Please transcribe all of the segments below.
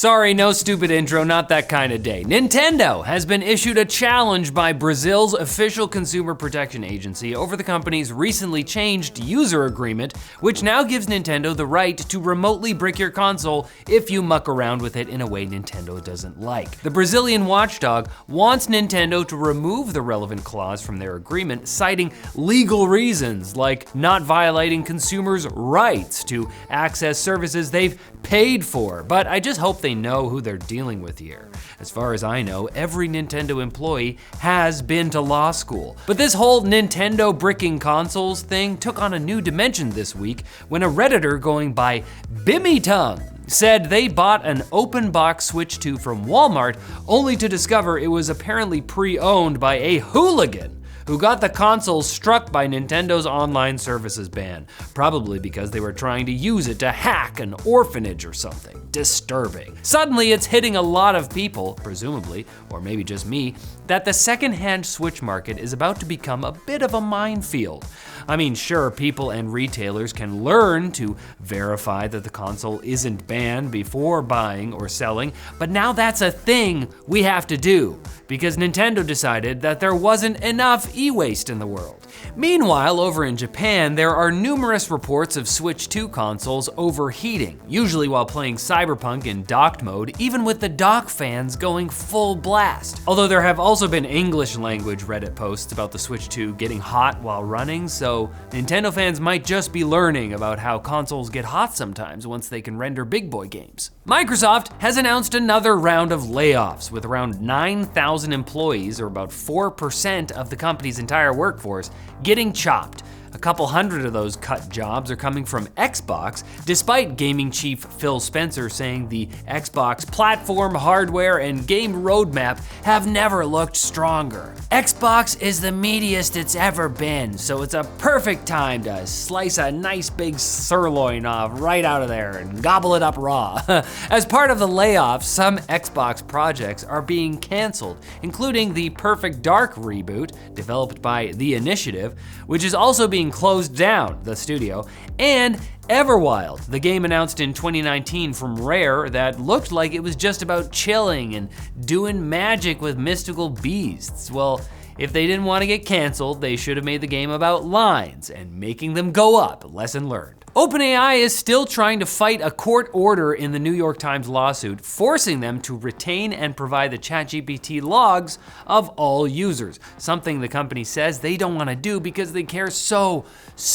Sorry, no stupid intro, not that kind of day. Nintendo has been issued a challenge by Brazil's official consumer protection agency over the company's recently changed user agreement, which now gives Nintendo the right to remotely brick your console if you muck around with it in a way Nintendo doesn't like. The Brazilian watchdog wants Nintendo to remove the relevant clause from their agreement, citing legal reasons like not violating consumers' rights to access services they've paid for. But I just hope they know who they're dealing with here. As far as I know, every Nintendo employee has been to law school. But this whole Nintendo bricking consoles thing took on a new dimension this week when a Redditor going by Bimmy Tongue said they bought an open box Switch 2 from Walmart only to discover it was apparently pre-owned by a hooligan who got the console struck by Nintendo's online services ban, probably because they were trying to use it to hack an orphanage or something. Disturbing. Suddenly it's hitting a lot of people, presumably, or maybe just me, that the secondhand Switch market is about to become a bit of a minefield. I mean, sure, people and retailers can learn to verify that the console isn't banned before buying or selling, but now that's a thing we have to do, because Nintendo decided that there wasn't enough e-waste in the world. Meanwhile, over in Japan, there are numerous reports of Switch 2 consoles overheating, usually while playing Cyberpunk in docked mode, even with the dock fans going full blast. Although there have also been English language Reddit posts about the Switch 2 getting hot while running, so Nintendo fans might just be learning about how consoles get hot sometimes once they can render big boy games. Microsoft has announced another round of layoffs, with around 9,000 employees, or about 4% of the company's entire workforce, getting chopped. A couple hundred of those cut jobs are coming from Xbox, despite gaming chief Phil Spencer saying the Xbox platform, hardware, and game roadmap have never looked stronger. Xbox is the meatiest it's ever been, so it's a perfect time to slice a nice big sirloin off right out of there and gobble it up raw. As part of the layoffs, some Xbox projects are being canceled, including the Perfect Dark reboot, developed by The Initiative, which is also being closed down, the studio, and Everwild, the game announced in 2019 from Rare that looked like it was just about chilling and doing magic with mystical beasts. Well, if they didn't want to get canceled, they should have made the game about lines and making them go up. Lesson learned. OpenAI is still trying to fight a court order in the New York Times lawsuit, forcing them to retain and provide the ChatGPT logs of all users, something the company says they don't want to do because they care so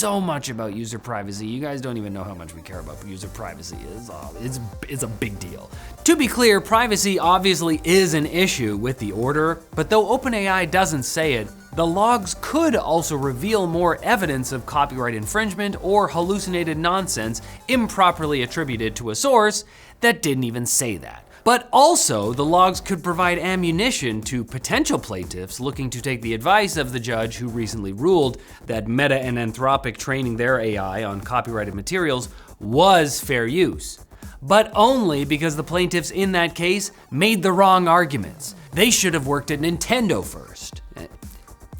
much about user privacy. You guys don't even know how much we care about user privacy. It's a big deal. To be clear, privacy obviously is an issue with the order, but though OpenAI doesn't say it, the logs could also reveal more evidence of copyright infringement or hallucinated nonsense improperly attributed to a source that didn't even say that. But also, the logs could provide ammunition to potential plaintiffs looking to take the advice of the judge who recently ruled that Meta and Anthropic training their AI on copyrighted materials was fair use. But only because the plaintiffs in that case made the wrong arguments. They should have worked at Nintendo first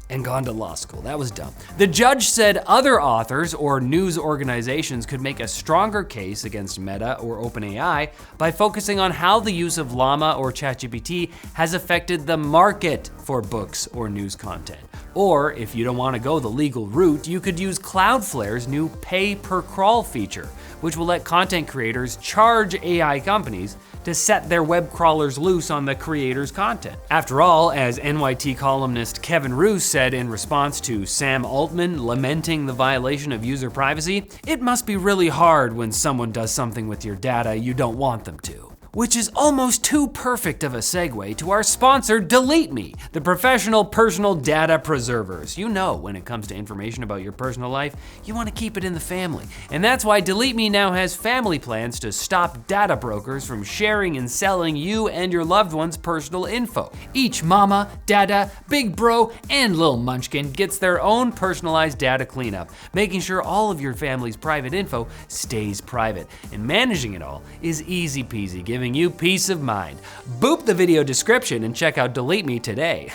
and gone to law school. That was dumb. The judge said other authors or news organizations could make a stronger case against Meta or OpenAI by focusing on how the use of Llama or ChatGPT has affected the market for books or news content. Or if you don't want to go the legal route, you could use Cloudflare's new pay per crawl feature, which will let content creators charge AI companies to set their web crawlers loose on the creator's content. After all, as NYT columnist Kevin Roos said in response to Sam Altman lamenting the violation of user privacy, it must be really hard when someone does something with your data you don't want them to. Which is almost too perfect of a segue to our sponsor, DeleteMe, the professional personal data preservers. You know, when it comes to information about your personal life, you want to keep it in the family. And that's why DeleteMe now has family plans to stop data brokers from sharing and selling you and your loved one's personal info. Each mama, dada, big bro, and little munchkin gets their own personalized data cleanup, making sure all of your family's private info stays private. And managing it all is easy peasy, giving giving you peace of mind. Boop the video description and check out DeleteMe today.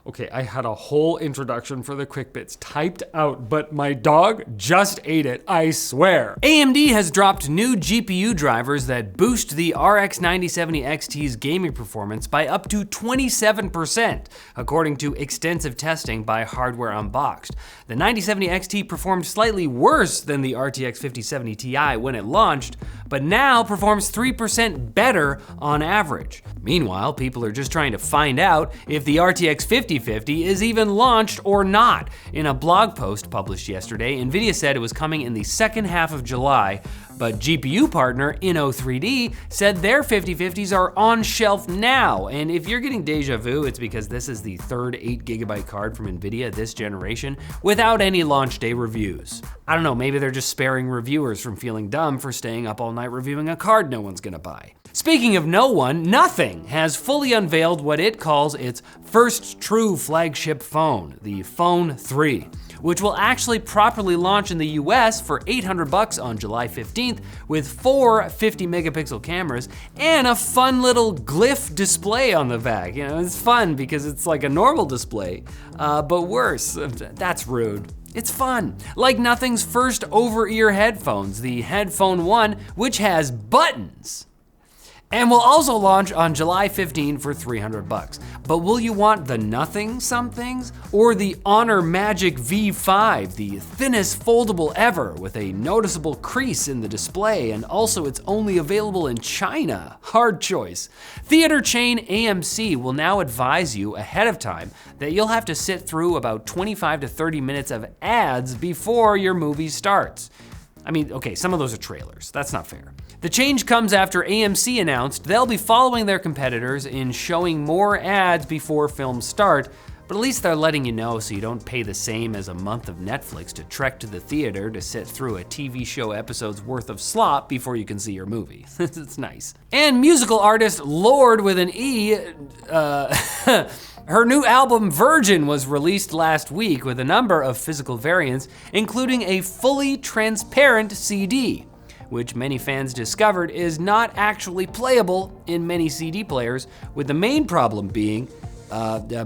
Okay, I had a whole introduction for the quick bits typed out, but my dog just ate it, I swear. AMD has dropped new GPU drivers that boost the RX 9070 XT's gaming performance by up to 27%, according to extensive testing by Hardware Unboxed. The 9070 XT performed slightly worse than the RTX 5070 Ti when it launched, but now performs 3% better on average. Meanwhile, people are just trying to find out if the RTX 5050 is even launched or not. In a blog post published yesterday, NVIDIA said it was coming in the second half of July, but GPU partner Inno3D said their 5050s are on shelf now. And if you're getting deja vu, it's because this is the third 8GB card from NVIDIA this generation without any launch day reviews. I don't know, maybe they're just sparing reviewers from feeling dumb for staying up all night reviewing a card no one's gonna buy. Speaking of no one, Nothing has fully unveiled what it calls its first true flagship phone, the Phone 3, which will actually properly launch in the US for $800 on July 15th with 4 50-megapixel cameras and a fun little glyph display on the back. You know, it's fun because it's like a normal display, but worse. That's rude. It's fun. Like Nothing's first over-ear headphones, the Headphone 1, which has buttons. And will also launch on July 15 for $300. But will you want the Nothing somethings or the Honor Magic V5, the thinnest foldable ever with a noticeable crease in the display, and also it's only available in China? Hard choice. Theater chain AMC will now advise you ahead of time that you'll have to sit through about 25 to 30 minutes of ads before your movie starts. I mean, okay, some of those are trailers. That's not fair. The change comes after AMC announced they'll be following their competitors in showing more ads before films start, but at least they're letting you know so you don't pay the same as a month of Netflix to trek to the theater to sit through a TV show episode's worth of slop before you can see your movie. It's nice. And musical artist Lorde with an E, her new album Virgin was released last week with a number of physical variants, including a fully transparent CD, which many fans discovered is not actually playable in many CD players, with the main problem being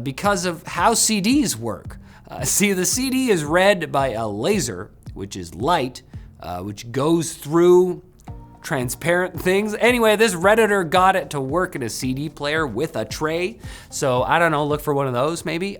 because of how CDs work. See, the CD is read by a laser, which is light, which goes through transparent things. Anyway, this Redditor got it to work in a CD player with a tray. So I don't know, look for one of those maybe.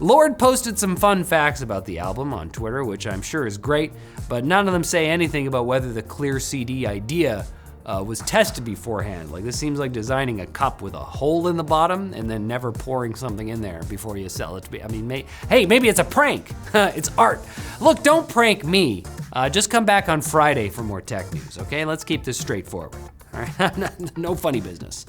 Lorde posted some fun facts about the album on Twitter, which I'm sure is great, but none of them say anything about whether the clear CD idea was tested beforehand. Like, this seems like designing a cup with a hole in the bottom and then never pouring something in there before you sell it to be, I mean, hey, maybe it's a prank. It's art. Look, don't prank me. Just come back on Friday for more tech news, okay? Let's keep this straightforward, all right? No funny business.